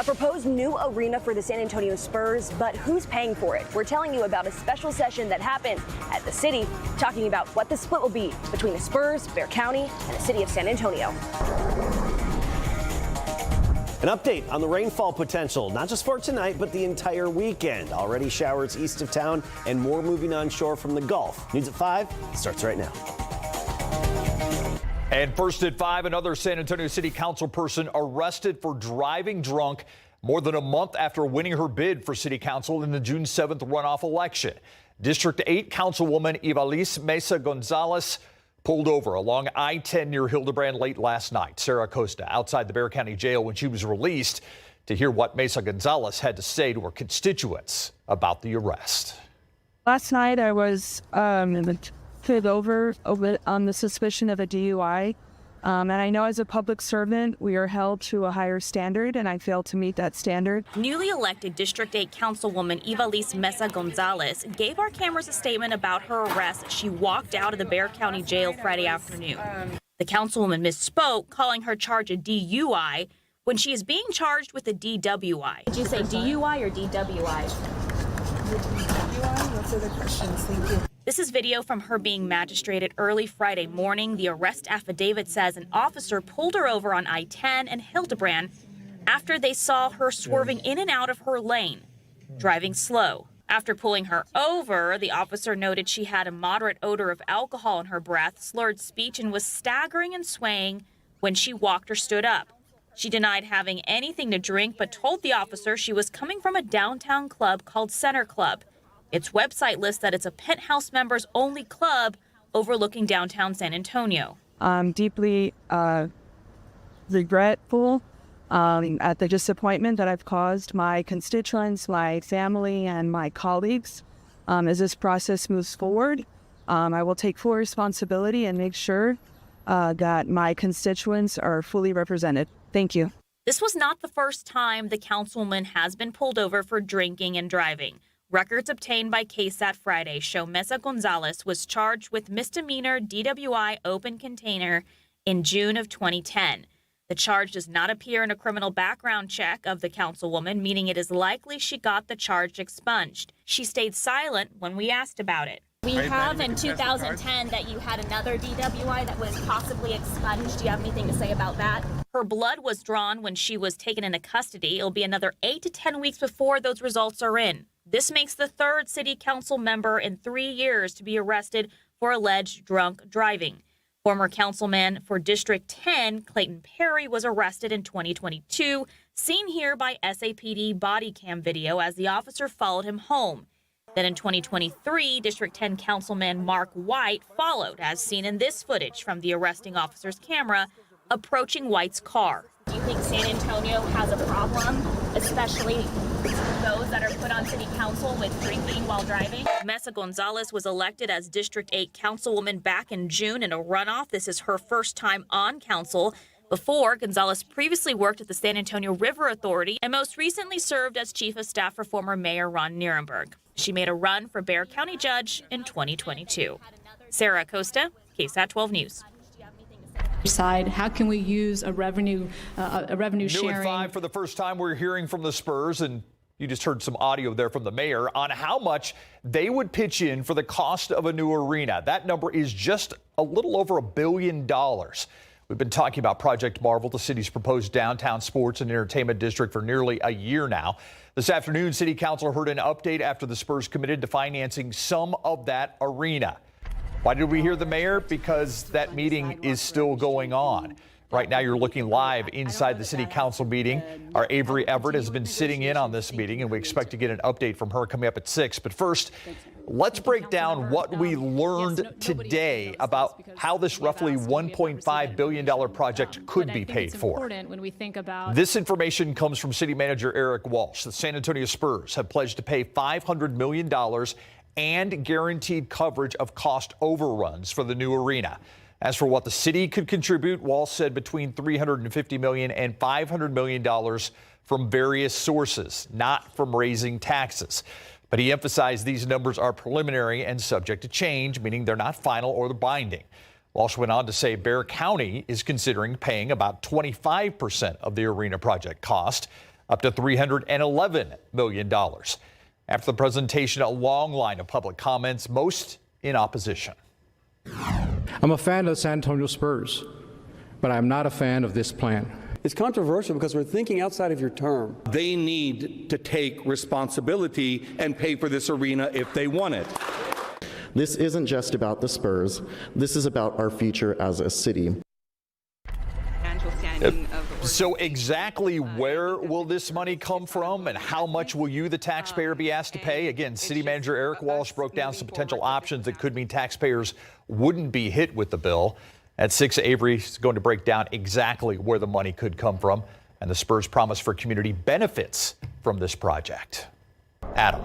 A proposed new arena for the San Antonio Spurs, but who's paying for it? We're telling you about a special session that happened at the city, talking about what the split will be between the Spurs, Bexar County, and the city of San Antonio. An update on the rainfall potential, not just for tonight, but the entire weekend. Already showers east of town and more moving onshore from the Gulf. News at 5 starts right now. And first at 5, another San Antonio City Council person arrested for driving drunk more than a month after winning her bid for City Council in the June 7th runoff election. District 8 Councilwoman Ivalis Mesa Gonzalez pulled over along I-10 near Hildebrand late last night. Sarah Costa outside the Bexar County Jail when she was released to hear what Mesa Gonzalez had to say to her constituents about the arrest. Last night I was pulled over on the suspicion of a DUI. And I know as a public servant, we are held to a higher standard, and I failed to meet that standard. Newly elected District 8 Councilwoman Ivalis Mesa Gonzalez gave our cameras a statement about her arrest as she walked out of the Bexar County Jail Friday afternoon. The councilwoman misspoke, calling her charge a DUI when she is being charged with a DWI. Did you say DUI or DWI? DWI? Those are the questions. Thank you. This is video from her being magistrated early Friday morning. The arrest affidavit says an officer pulled her over on I-10 and Hildebrand after they saw her swerving in and out of her lane, driving slow. After pulling her over, the officer noted she had a moderate odor of alcohol in her breath, slurred speech, and was staggering and swaying when she walked or stood up. She denied having anything to drink, but told the officer she was coming from a downtown club called Center Club. Its website lists that it's a penthouse members only club overlooking downtown San Antonio. I'm deeply regretful at the disappointment that I've caused my constituents, my family, and my colleagues. As this process moves forward, I will take full responsibility and make sure that my constituents are fully represented. Thank you. This was not the first time the councilwoman has been pulled over for drinking and driving. Records obtained by KSAT Friday show Mesa Gonzalez was charged with misdemeanor DWI open container in June of 2010. The charge does not appear in a criminal background check of the councilwoman, meaning it is likely she got the charge expunged. She stayed silent when we asked about it. We have in 2010 that you had another DWI that was possibly expunged. Do you have anything to say about that? Her blood was drawn when she was taken into custody. It'll be another 8 to 10 weeks before those results are in. This makes the third city council member in 3 years to be arrested for alleged drunk driving. Former councilman for District 10, Clayton Perry, was arrested in 2022, seen here by SAPD body cam video as the officer followed him home. Then in 2023, District 10 Councilman Mark White followed, as seen in this footage from the arresting officer's camera, approaching White's car. Do you think San Antonio has a problem, especially those that are put on city council with drinking while driving? Mesa Gonzalez was elected as District 8 Councilwoman back in June in a runoff. This is her first time on council. Before, Gonzalez previously worked at the San Antonio River Authority and most recently served as chief of staff for former Mayor Ron Nirenberg. She made a run for Bexar County Judge in 2022. Sarah Costa, KSAT 12 News. Side, how can we use a revenue sharing? New at 5 for the first time, we're hearing from the Spurs, and you just heard some audio there from the mayor on how much they would pitch in for the cost of a new arena. That number is just a little over $1 billion. We've been talking about Project Marvel, the city's proposed downtown sports and entertainment district, for nearly a year now. This afternoon, City Council heard an update after the Spurs committed to financing some of that arena. Why did we hear the mayor? Because that meeting is still going on. Right now, you're looking live inside the City Council meeting. Our Avery Everett has been sitting in on this meeting, and we expect to get an update from her coming up at 6. But first, let's break down what we learned today about how this roughly $1.5 billion project could be paid for. This information comes from City Manager Eric Walsh. The San Antonio Spurs have pledged to pay $500 million and guaranteed coverage of cost overruns for the new arena. As for what the city could contribute, Walsh said between $350 million and $500 million from various sources, not from raising taxes. But he emphasized these numbers are preliminary and subject to change, meaning they're not final or binding. Walsh went on to say Bexar County is considering paying about 25% of the arena project cost. up to $311 million. After the presentation, a long line of public comments, most in opposition. I'm a fan of the San Antonio Spurs, but I'm not a fan of this plan. It's controversial because we're thinking outside of your term. They need to take responsibility and pay for this arena if they want it. This isn't just about the Spurs. This is about our future as a city. So exactly where will this money come from and how much will you, the taxpayer, be asked to pay? Again, City Manager Eric Walsh broke down some potential options that could mean taxpayers wouldn't be hit with the bill. At 6, Avery's going to break down exactly where the money could come from and the Spurs' promise for community benefits from this project. Adam.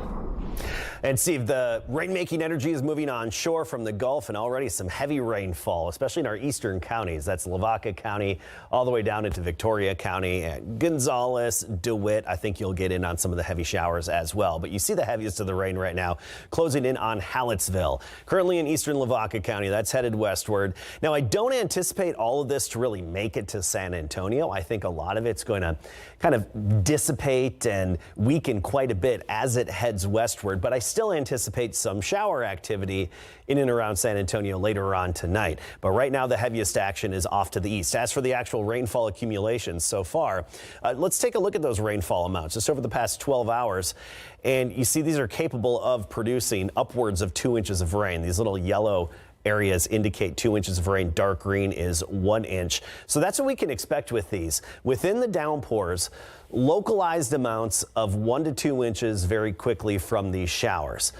And Steve, the rain-making energy is moving onshore from the Gulf, and already some heavy rainfall, especially in our eastern counties. That's Lavaca County all the way down into Victoria County, and Gonzales, DeWitt. I think you'll get in on some of the heavy showers as well. But you see the heaviest of the rain right now closing in on Hallettsville. Currently in eastern Lavaca County, that's headed westward. Now, I don't anticipate all of this to really make it to San Antonio. I think a lot of it's going to kind of dissipate and weaken quite a bit as it heads westward. But I still anticipate some shower activity in and around San Antonio later on tonight. But right now, the heaviest action is off to the east. As for the actual rainfall accumulations so far, let's take a look at those rainfall amounts just over the past 12 hours. And you see these are capable of producing upwards of 2 inches of rain. These little yellow areas indicate 2 inches of rain. Dark green is 1 inch. So that's what we can expect with these. Within the downpours, localized amounts of 1 to 2 inches very quickly from these showers.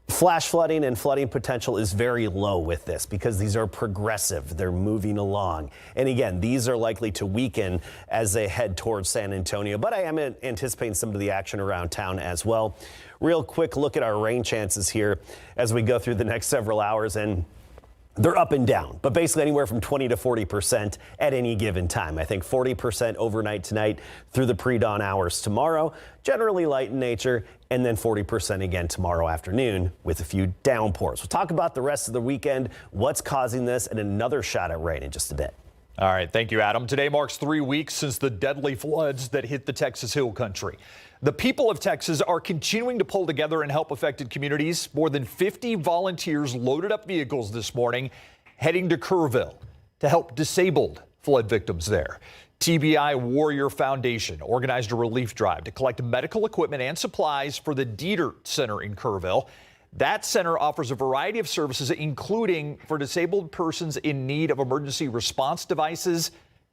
Flash flooding and flooding potential is very low with this because these are progressive. They're moving along. And again, these are likely to weaken as they head towards San Antonio, but I am anticipating some of the action around town as well. Real quick look at our rain chances here as we go through the next several hours, and they're up and down, but basically anywhere from 20 to 40% at any given time. I think 40% overnight tonight through the pre-dawn hours tomorrow, generally light in nature, and then 40% again tomorrow afternoon with a few downpours. We'll talk about the rest of the weekend, what's causing this, and another shot at rain in just a bit. All right, thank you, Adam. Today marks 3 weeks since the deadly floods that hit the Texas Hill Country. The people of Texas are continuing to pull together and help affected communities. More than 50 volunteers loaded up vehicles this morning, heading to Kerrville to help disabled flood victims there. TBI Warrior Foundation organized a relief drive to collect medical equipment and supplies for the Dieter Center in Kerrville. That center offers a variety of services, including for disabled persons in need of emergency response devices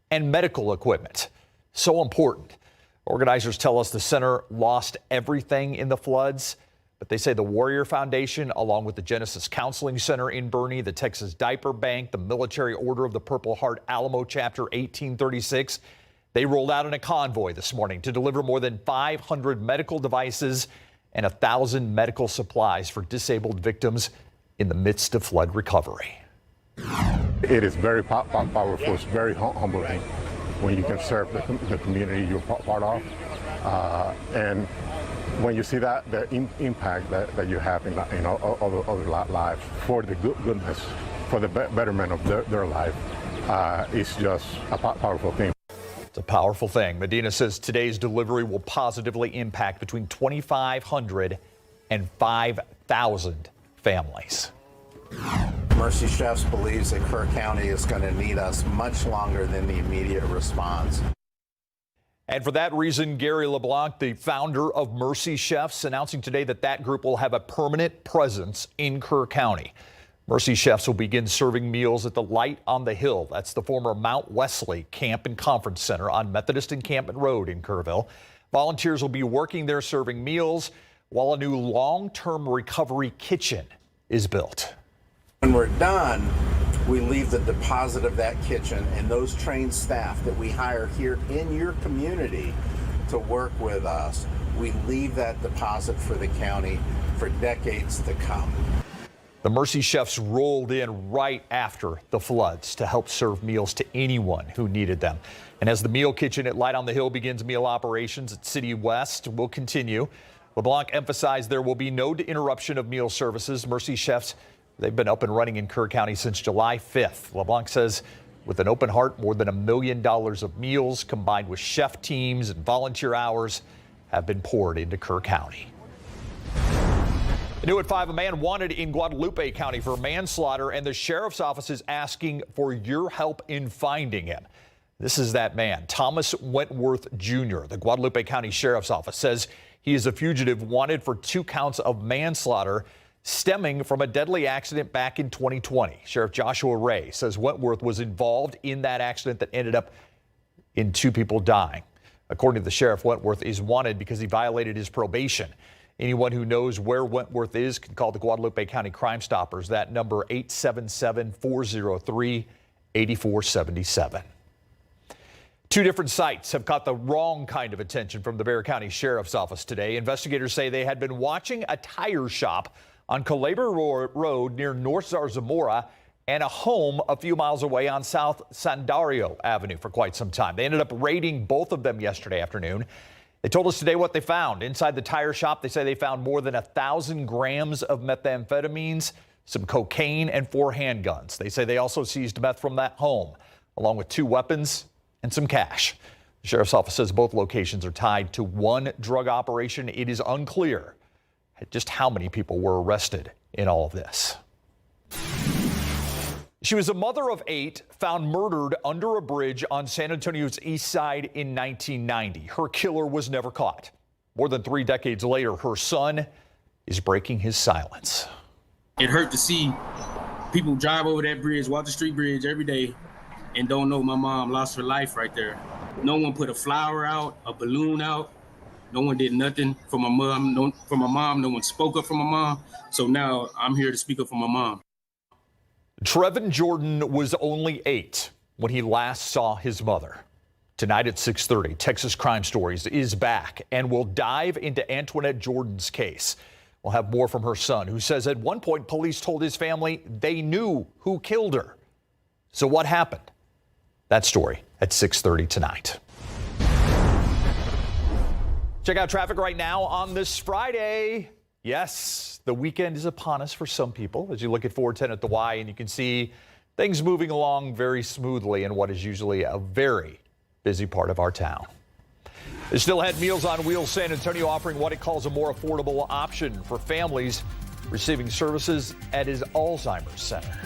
and medical equipment. So important. Organizers tell us the center lost everything in the floods, but they say the Warrior Foundation, along with the Genesis Counseling Center in Boerne, the Texas Diaper Bank, the Military Order of the Purple Heart Alamo Chapter 1836, they rolled out in a convoy this morning to deliver more than 500 medical devices and 1,000 medical supplies for disabled victims in the midst of flood recovery. It is very powerful. It's very humbling when you can serve the community you're part of. And when you see that, the impact that you have in other lives for the goodness, for the betterment of their life, it's just a powerful thing. It's a powerful thing. Medina says today's delivery will positively impact between 2,500 and 5,000 families. Mercy Chefs believes that Kerr County is going to need us much longer than the immediate response. And for that reason, Gary LeBlanc, the founder of Mercy Chefs, announcing today that that group will have a permanent presence in Kerr County. Mercy Chefs will begin serving meals at the Light on the Hill. That's the former Mount Wesley Camp and Conference Center on Methodist Encampment Road in Kerrville. Volunteers will be working there serving meals while a new long-term recovery kitchen is built. When we're done, we leave the deposit of that kitchen and those trained staff that we hire here in your community to work with us. We leave that deposit for the county for decades to come. The Mercy Chefs rolled in right after the floods to help serve meals to anyone who needed them. And as the meal kitchen at Light on the Hill begins meal operations at City West will continue, LeBlanc emphasized there will be no interruption of meal services. Mercy Chefs, they've been up and running in Kerr County since July 5th. LeBlanc says With an open heart, more than $1 million of meals combined with chef teams and volunteer hours have been poured into Kerr County. New at 5, a man wanted in Guadalupe County for manslaughter, and the sheriff's office is asking for your help in finding him. This is that man, Thomas Wentworth Jr. The Guadalupe County Sheriff's Office says he is a fugitive wanted for 2 counts of manslaughter stemming from a deadly accident back in 2020. Sheriff Joshua Ray says Wentworth was involved in that accident that ended up in 2 people dying. According to the sheriff, Wentworth is wanted because he violated his probation. Anyone who knows where Wentworth is can call the Guadalupe County Crime Stoppers. That number 877-403-8477. 2 different sites have caught the wrong kind of attention from the Bexar County Sheriff's Office today. Investigators say they had been watching a tire shop on Culebra Road near North Zarzamora and a home a few miles away on South Sandario Avenue for quite some time. They ended up raiding both of them yesterday afternoon. They told us today what they found. Inside the tire shop, they say they found more than 1,000 grams of methamphetamines, some cocaine, and 4 handguns. They say they also seized meth from that home, along with 2 weapons and some cash. The sheriff's office says both locations are tied to one drug operation. It is unclear just how many people were arrested in all of this. She was a mother of 8, found murdered under a bridge on San Antonio's east side in 1990. Her killer was never caught. More than 3 decades later, her son is breaking his silence. It hurt to see people drive over that bridge, Walter Street Bridge, every day, and don't know my mom lost her life right there. No one put a flower out, a balloon out. No one did nothing for my mom. No one spoke up for my mom. So now I'm here to speak up for my mom. Trevin Jordan was only 8 when he last saw his mother. Tonight at 6:30, Texas Crime Stories is back, and we'll dive into Antoinette Jordan's case. We'll have more from her son, who says at one point police told his family they knew who killed her. So what happened? That story at 6:30 tonight. Check out traffic right now on this Friday. Yes, the weekend is upon us for some people as you look at 410 at the Y, and you can see things moving along very smoothly in what is usually a very busy part of our town. They still had Meals on Wheels San Antonio offering what it calls a more affordable option for families receiving services at his Alzheimer's Center.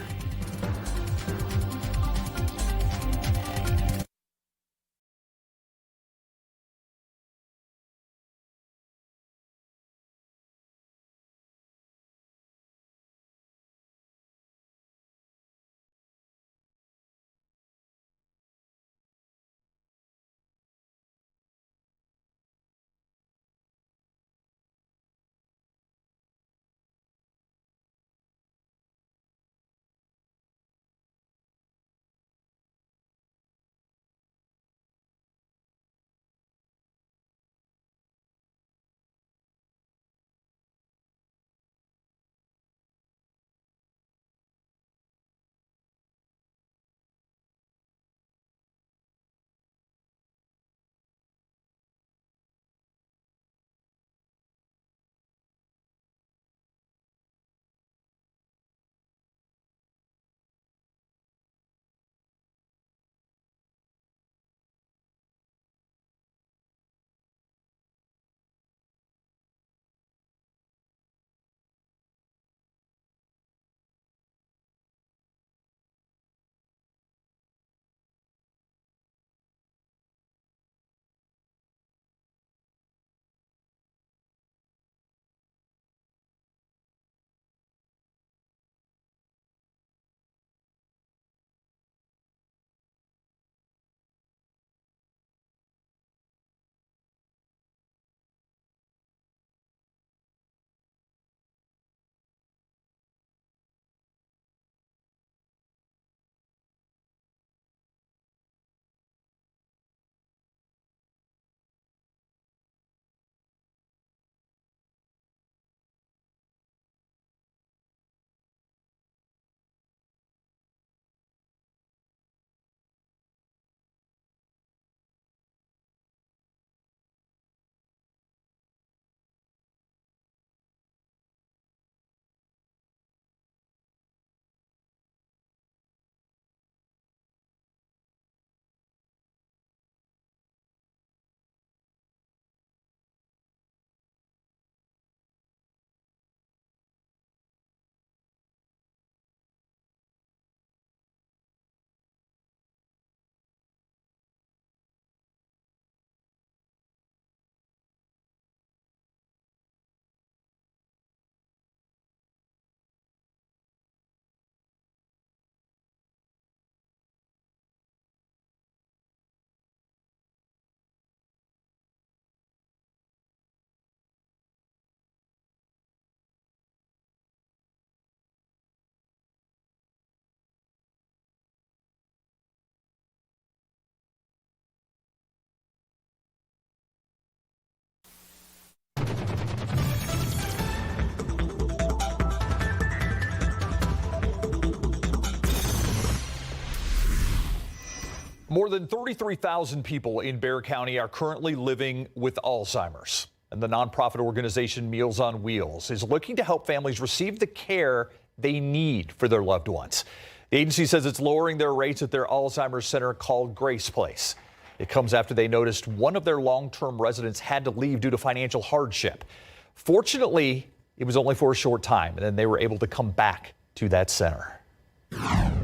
More than 33,000 people in Bexar County are currently living with Alzheimer's. And the nonprofit organization Meals on Wheels is looking to help families receive the care they need for their loved ones. The agency says it's lowering their rates at their Alzheimer's center called Grace Place. It comes after they noticed one of their long-term residents had to leave due to financial hardship. Fortunately, it was only for a short time, and then they were able to come back to that center.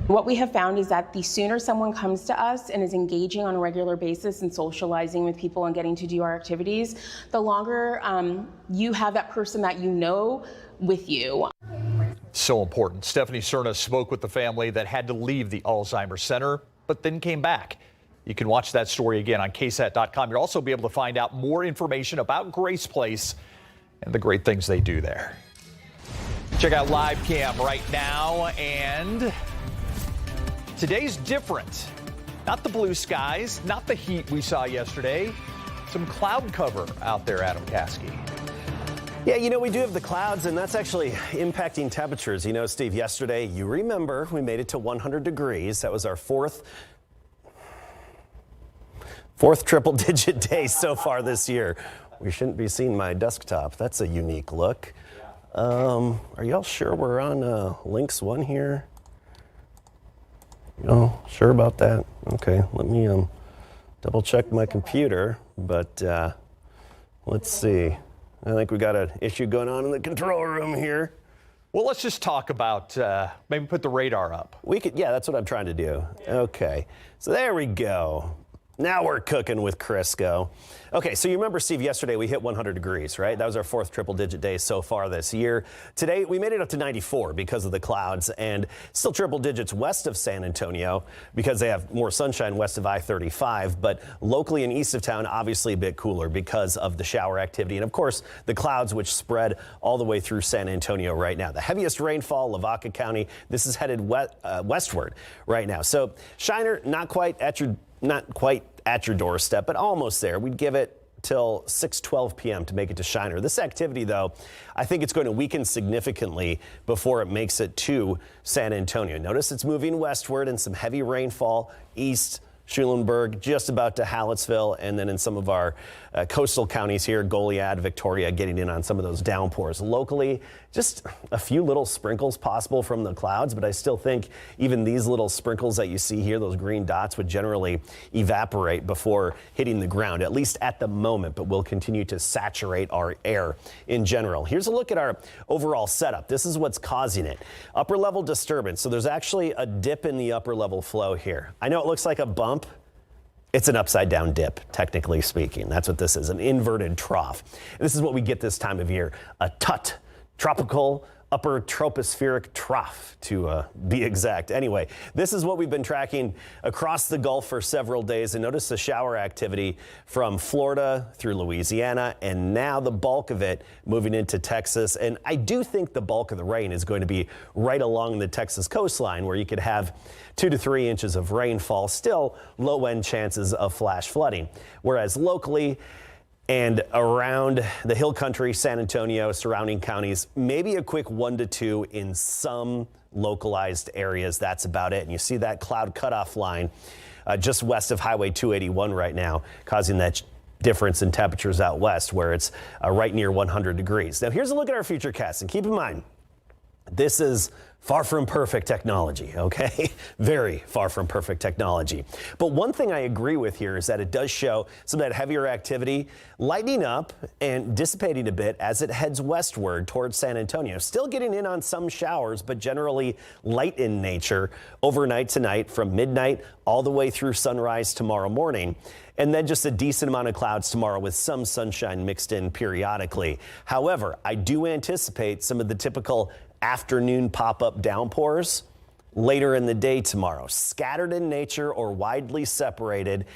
What we have found is that the sooner someone comes to us and is engaging on a regular basis and socializing with people and getting to do our activities, the longer you have that person that you know with you. So important. Stephanie Cerna spoke with the family that had to leave the Alzheimer's Center, but then came back. You can watch that story again on KSAT.com. You'll also be able to find out more information about Grace Place and the great things they do there. Check out live cam right now, and today's different. Not the blue skies, not the heat we saw yesterday. Some cloud cover out there, Adam Caskey. Yeah, you know, we do have the clouds, and that's actually impacting temperatures. You know, Steve, yesterday, you remember, we made it to 100 degrees. That was our fourth triple-digit day so far this year. We shouldn't be seeing my desktop. That's a unique look. Are y'all sure we're on Lynx 1 here? Oh, sure about that? Okay, let me double check my computer, but let's see. I think we got an issue going on in the control room here. Well, let's just talk about maybe put the radar up. We could, yeah, that's what I'm trying to do. Okay, so there we go. Now we're cooking with Crisco. Okay, so you remember, Steve, yesterday we hit 100 degrees, right? That was our fourth triple-digit day so far this year. Today, we made it up to 94 because of the clouds, and still triple digits west of San Antonio because they have more sunshine west of I-35, but locally and east of town, obviously a bit cooler because of the shower activity and, of course, the clouds which spread all the way through San Antonio right now. The heaviest rainfall, Lavaca County, this is headed westward right now. So Shiner, not quite at your doorstep, but almost there. We'd give it till 6:12 p.m. to make it to Shiner. This activity, though, I think it's going to weaken significantly before it makes it to San Antonio. Notice it's moving westward and some heavy rainfall east Schulenburg, just about to Hallettsville, and then in some of our coastal counties here, Goliad, Victoria, getting in on some of those downpours. Locally, just a few little sprinkles possible from the clouds, but I still think even these little sprinkles that you see here, those green dots, would generally evaporate before hitting the ground, at least at the moment, but will continue to saturate our air in general. Here's a look at our overall setup. This is what's causing it. Upper level disturbance. So there's actually a dip in the upper level flow here. I know it looks like a bump. It's an upside down dip, technically speaking. That's what this is, an inverted trough. And this is what we get this time of year, a TUT, tropical upper tropospheric trough, to be exact. Anyway, this is what we've been tracking across the Gulf for several days. And notice the shower activity from Florida through Louisiana, and now the bulk of it moving into Texas. And I do think the bulk of the rain is going to be right along the Texas coastline, where you could have 2 to 3 inches of rainfall, still low-end chances of flash flooding. Whereas locally, and around the hill country, San Antonio, surrounding counties, maybe a quick 1 to 2 in some localized areas. That's about it. And you see that cloud cutoff line just west of Highway 281 right now, causing that difference in temperatures out west, where it's right near 100 degrees. Now, here's a look at our futurecast. And keep in mind, this is far from perfect technology, okay? Very far from perfect technology. But one thing I agree with here is that it does show some of that heavier activity lightening up and dissipating a bit as it heads westward towards San Antonio. Still getting in on some showers, but generally light in nature overnight tonight from midnight all the way through sunrise tomorrow morning. And then just a decent amount of clouds tomorrow with some sunshine mixed in periodically. However, I do anticipate some of the typical afternoon pop-up downpours later in the day tomorrow, scattered in nature or widely separated.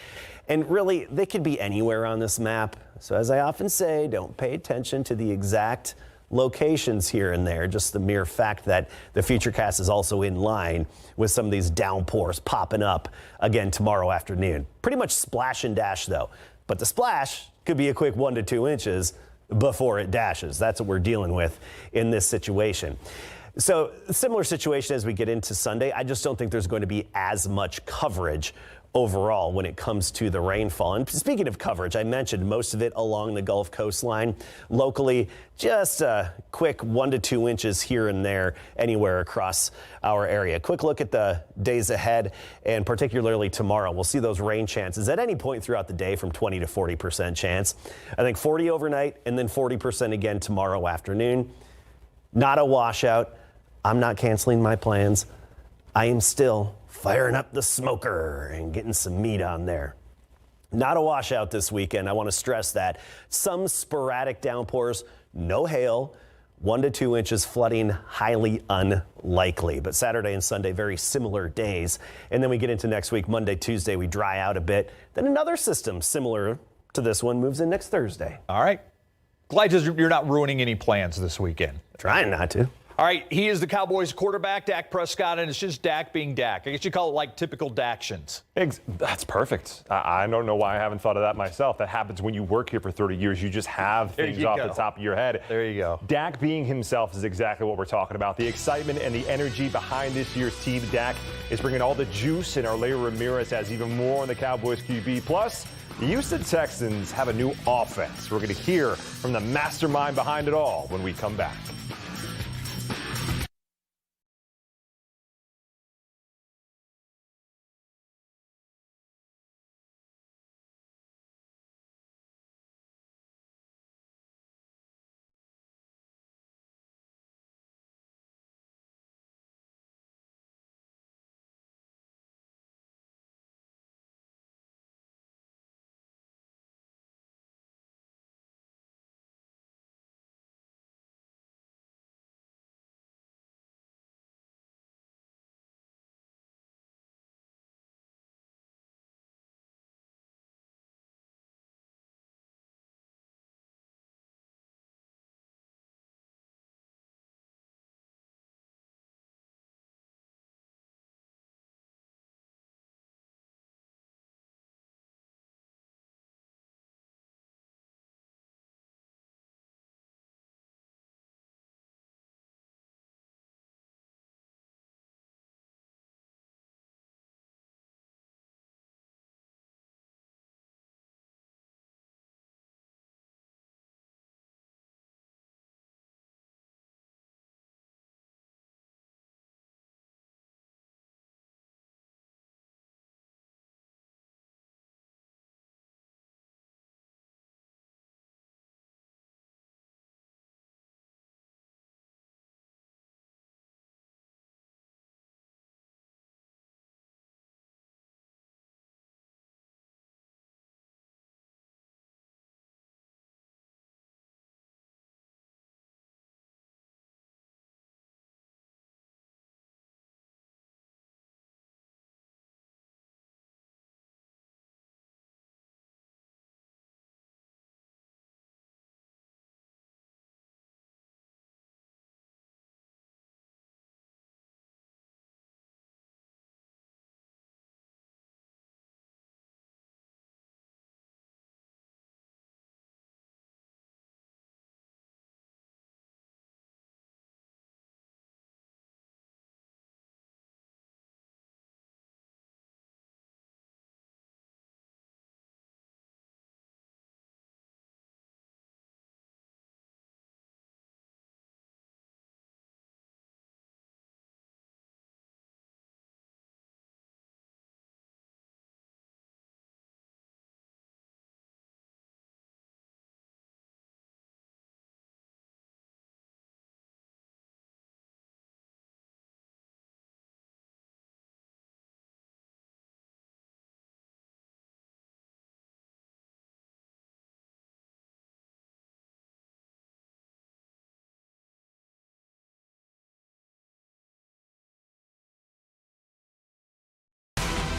And really, they could be anywhere on this map. So as I often say, don't pay attention to the exact locations here and there, just the mere fact that the futurecast is also in line with some of these downpours popping up again tomorrow afternoon. Pretty much splash and dash though, but the splash could be a quick 1 to 2 inches before it dashes. That's what we're dealing with in this situation. So similar situation as we get into Sunday. I just don't think there's going to be as much coverage overall when it comes to the rainfall. And speaking of coverage, I mentioned most of it along the Gulf coastline. Locally, just a quick 1 to 2 inches here and there anywhere across our area. Quick look at the days ahead, and particularly tomorrow. We'll see those rain chances at any point throughout the day from 20 to 40% chance. I think 40 overnight and then 40% again tomorrow afternoon. Not a washout. I'm not canceling my plans. I am still firing up the smoker and getting some meat on there. Not a washout this weekend. I want to stress that. Some sporadic downpours, no hail, 1 to 2 inches flooding, highly unlikely. But Saturday and Sunday, very similar days. And then we get into next week, Monday, Tuesday, we dry out a bit. Then another system similar to this one moves in next Thursday. All right. Glad you're not ruining any plans this weekend. Trying not to. All right, he is the Cowboys quarterback, Dak Prescott, and it's just Dak being Dak. I guess you call it like typical Daktions. That's perfect. I don't know why I haven't thought of that myself. That happens when you work here for 30 years. You just have things off the top of your head. There you go. Dak being himself is exactly what we're talking about. The excitement and the energy behind this year's team. Dak is bringing all the juice, and Larry Ramirez has even more on the Cowboys QB. Plus, the Houston Texans have a new offense. We're going to hear from the mastermind behind it all when we come back.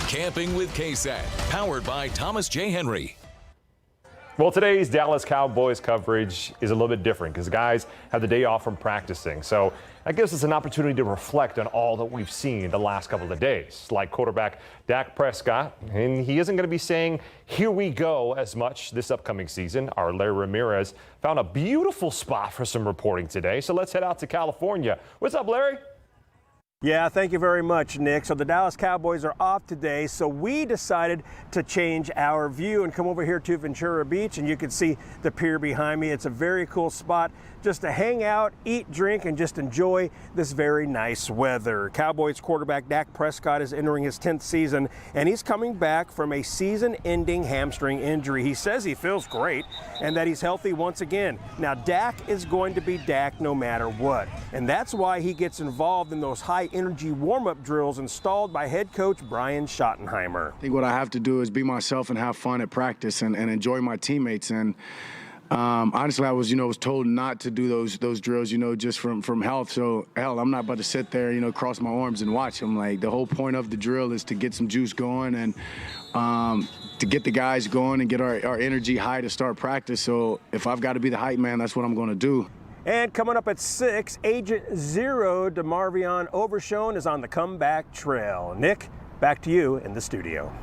Camping with KSAT, powered by Thomas J. Henry. Well, today's Dallas Cowboys coverage is a little bit different because the guys have the day off from practicing. So that gives us an opportunity to reflect on all that we've seen the last couple of days, like quarterback Dak Prescott. And he isn't going to be saying, "Here we go," as much this upcoming season. Our Larry Ramirez found a beautiful spot for some reporting today. So let's head out to California. What's up, Larry? Yeah, thank you very much, Nick. So the Dallas Cowboys are off today, so we decided to change our view and come over here to Ventura Beach, and you can see the pier behind me. It's a very cool spot just to hang out, eat, drink, and just enjoy this very nice weather. Cowboys quarterback Dak Prescott is entering his 10th season, and he's coming back from a season-ending hamstring injury. He says he feels great and that he's healthy once again. Now, Dak is going to be Dak no matter what, and that's why he gets involved in those high-energy warm-up drills installed by head coach Brian Schottenheimer. I think what I have to do is be myself and have fun at practice and enjoy my teammates. And honestly, I was told not to do those drills, just from health. So, hell, I'm not about to sit there, cross my arms and watch them. Like, the whole point of the drill is to get some juice going and to get the guys going and get our energy high to start practice. So if I've got to be the hype man, that's what I'm going to do. And coming up at 6, Agent Zero DeMarvion Overshone is on the comeback trail. Nick, back to you in the studio.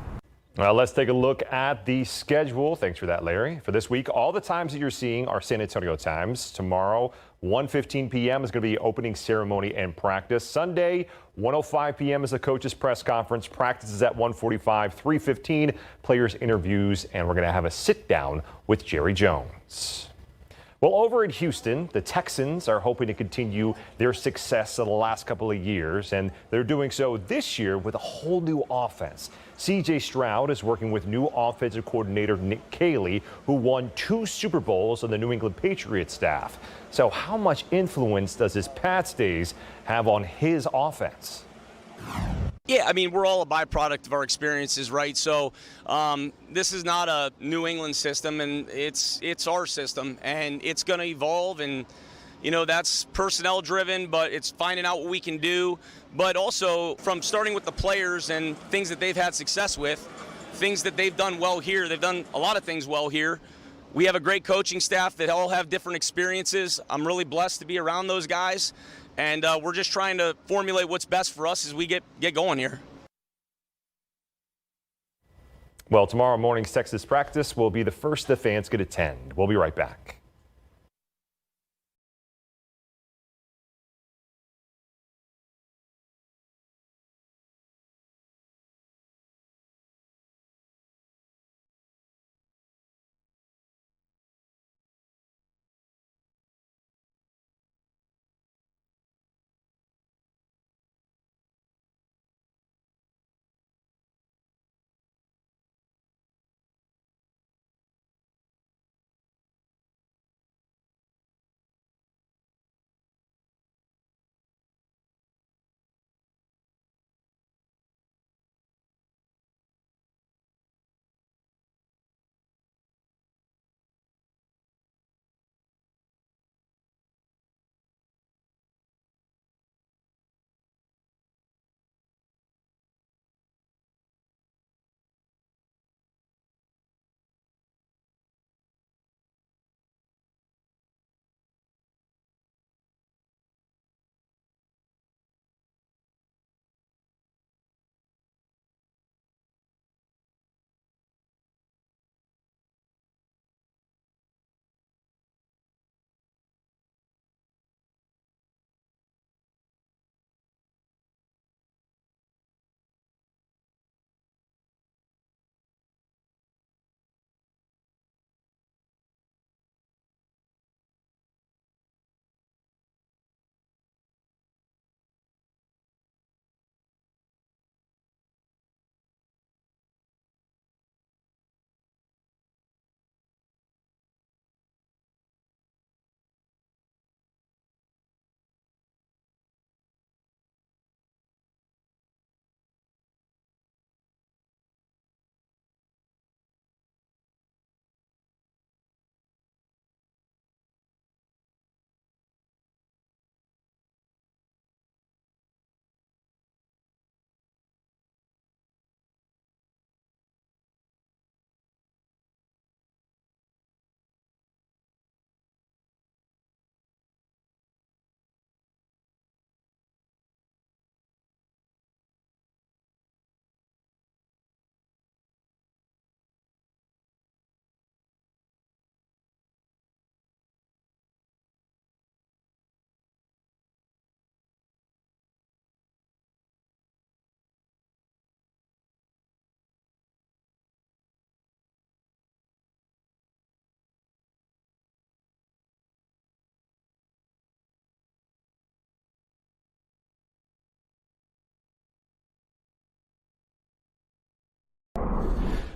Well, let's take a look at the schedule. Thanks for that, Larry. For this week, all the times that you're seeing are San Antonio times. Tomorrow, 1:15 p.m. is going to be opening ceremony and practice. Sunday, 1:05 p.m. is the coach's press conference. Practice is at 1:45, 3:15 players interviews, and we're going to have a sit down with Jerry Jones. Well, over in Houston, the Texans are hoping to continue their success of the last couple of years, and they're doing so this year with a whole new offense. C.J. Stroud is working with new offensive coordinator Nick Caley, who won 2 Super Bowls on the New England Patriots staff. So how much influence does his Pats days have on his offense? Yeah, I mean, we're all a byproduct of our experiences, right? So this is not a New England system, and it's our system, and it's going to evolve, and, that's personnel driven, but it's finding out what we can do, but also from starting with the players and things that they've had success with, things that they've done well here. They've done a lot of things well here. We have a great coaching staff that all have different experiences. I'm really blessed to be around those guys. And we're just trying to formulate what's best for us as we get going here. Well, tomorrow morning's Texas practice will be the first the fans could attend. We'll be right back.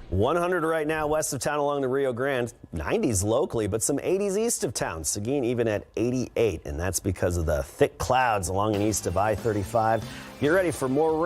100 right now west of town along the Rio Grande, 90s locally, but some 80s east of town. Seguin even at 88, and that's because of the thick clouds along and east of I-35. Get ready for more rain.